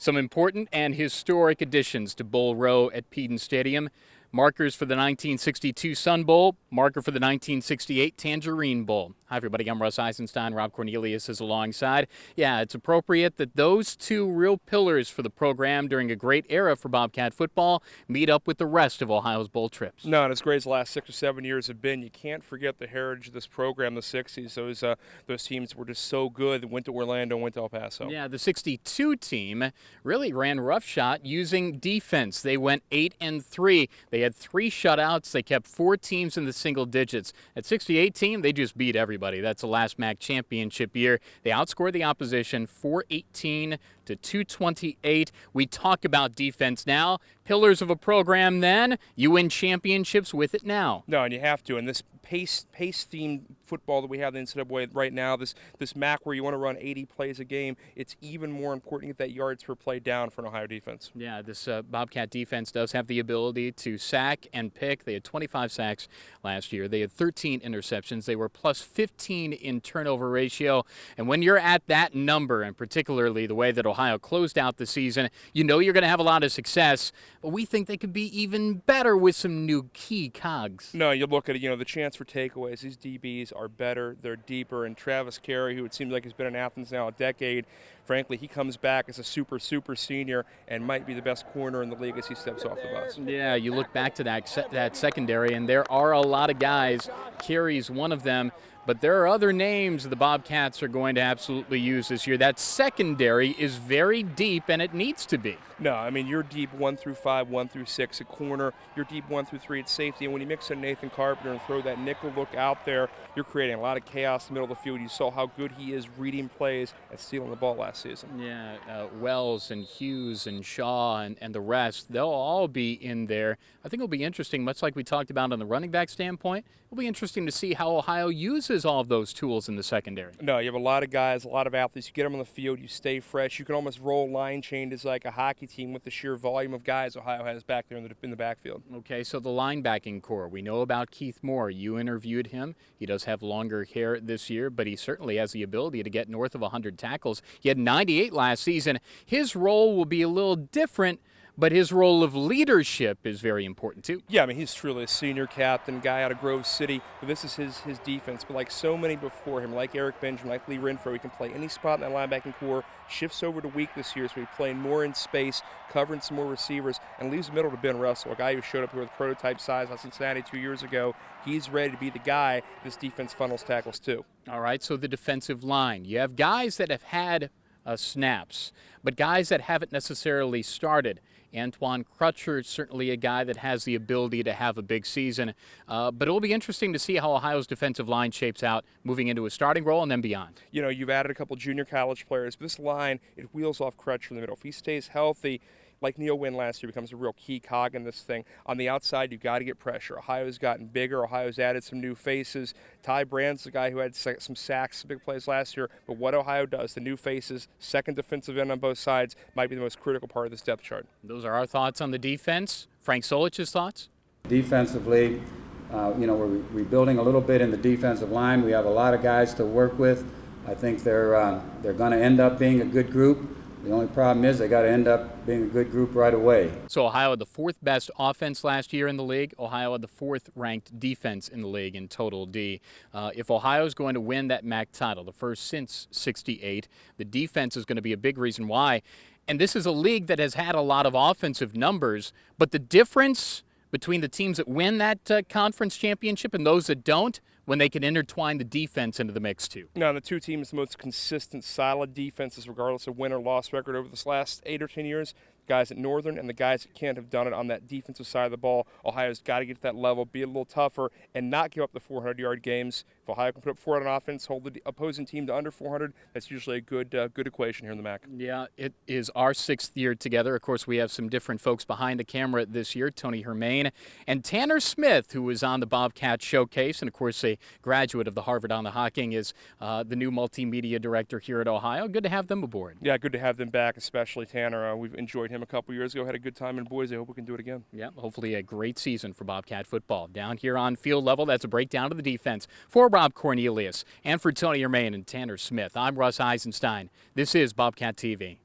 Some important and historic additions to Bull Row at Peden Stadium. Markers for the 1962 Sun Bowl, marker for the 1968 Tangerine Bowl. Hi, everybody. I'm Russ Eisenstein. Rob Cornelius is alongside. Yeah, it's appropriate that those two real pillars for the program during a great era for Bobcat football meet up with the rest of Ohio's bowl trips. No, and as great as the last 6 or 7 years have been, you can't forget the heritage of this program, the 60s. Those teams were just so good. They went to Orlando, went to El Paso. Yeah, the 62 team really ran roughshod using defense. They went 8-3. They had 3 shutouts. They kept 4 teams in the single digits. At 68 team, they just beat everybody. That's the last MAC championship year. They outscored the opposition 418 to 228. We talk about defense now. Pillars of a program then. You win championships with it now. No, and you have to. And this pace-themed football that we have in the NCAA right now, this MAC where you want to run 80 plays a game, it's even more important to get that yards per play down for an Ohio defense. Yeah, this Bobcat defense does have the ability to sack and pick. They had 25 sacks last year. They had 13 interceptions. They were plus 15 in turnover ratio. And when you're at that number, and particularly the way that Ohio closed out the season, you know you're going to have a lot of success. But we think they could be even better with some new key cogs. No, you look at it, the chance for takeaways. These DBs are better. They're deeper. And Travis Carey, who it seems like has been in Athens now a decade, frankly, he comes back as a super senior and might be the best corner in the league as he steps off the bus. Yeah, you look back to that secondary, and there are a lot of guys. Carey's one of them. But there are other names the Bobcats are going to absolutely use this year. That secondary is very deep, and it needs to be. No, I mean, you're deep 1 through 5, 1 through 6 at corner. You're deep 1 through 3 at safety. And when you mix in Nathan Carpenter and throw that nickel look out there, you're creating a lot of chaos in the middle of the field. You saw how good he is reading plays and stealing the ball last season. Yeah, Wells and Hughes and Shaw and the rest, they'll all be in there. I think it'll be interesting, much like we talked about on the running back standpoint. It'll be interesting to see how Ohio uses all of those tools in the secondary. No, you have a lot of guys, a lot of athletes. You get them on the field, you stay fresh. You can almost roll line chain as like a hockey team with the sheer volume of guys Ohio has back there in the backfield. Okay, so the linebacking core. We know about Keith Moore. You interviewed him. He does have longer hair this year, but he certainly has the ability to get north of 100 tackles. He had 98 last season. His role will be a little different, but his role of leadership is very important, too. Yeah, I mean, he's truly a senior captain, guy out of Grove City. But this is his defense. But like so many before him, like Eric Benjamin, like Lee Renfro, he can play any spot in that linebacking core, shifts over to weak this year, so he's playing more in space, covering some more receivers, and leaves the middle to Ben Russell, a guy who showed up here with prototype size on Cincinnati 2 years ago. He's ready to be the guy this defense funnels tackles to. All right, so the defensive line. You have guys that have had snaps, but guys that haven't necessarily started. Antoine Crutcher is certainly a guy that has the ability to have a big season. But it will be interesting to see how Ohio's defensive line shapes out moving into a starting role and then beyond. You've added a couple junior college players. But this line, it wheels off Crutcher in the middle. If he stays healthy, like Neil Wynn last year, becomes a real key cog in this thing. On the outside, you've got to get pressure. Ohio's gotten bigger. Ohio's added some new faces. Ty Brand's the guy who had some sacks, some big plays last year. But what Ohio does, the new faces, second defensive end on both sides, might be the most critical part of this depth chart. Those are our thoughts on the defense. Frank Solich's thoughts? Defensively, we're rebuilding a little bit in the defensive line. We have a lot of guys to work with. I think they're going to end up being a good group. The only problem is they got to end up being a good group right away. So Ohio had the 4th best offense last year in the league. Ohio had the 4th ranked defense in the league in total D. If Ohio is going to win that MAC title, the first since '68, the defense is going to be a big reason why. And this is a league that has had a lot of offensive numbers, but the difference between the teams that win that conference championship and those that don't, when they can intertwine the defense into the mix, too. Now, the two teams, the most consistent, solid defenses, regardless of win or loss record over this last 8 or 10 years, guys at Northern and the guys that can't have done it on that defensive side of the ball. Ohio's got to get to that level, be a little tougher, and not give up the 400-yard games. If Ohio can put up 400 on offense, hold the opposing team to under 400, that's usually a good equation here in the MAC. Yeah, it is our 6th year together. Of course, we have some different folks behind the camera this year, Tony Hermain and Tanner Smith, who was on the Bobcat Showcase, and, of course, a graduate of the Harvard on the Hocking, is the new multimedia director here at Ohio. Good to have them aboard. Yeah, good to have them back, especially Tanner. We've enjoyed him a couple years ago, had a good time in Boise. I hope we can do it again. Yeah, hopefully a great season for Bobcat football. Down here on field level, that's a breakdown of the defense. For Rob Cornelius and for Tony Hermain and Tanner Smith, I'm Russ Eisenstein. This is Bobcat TV.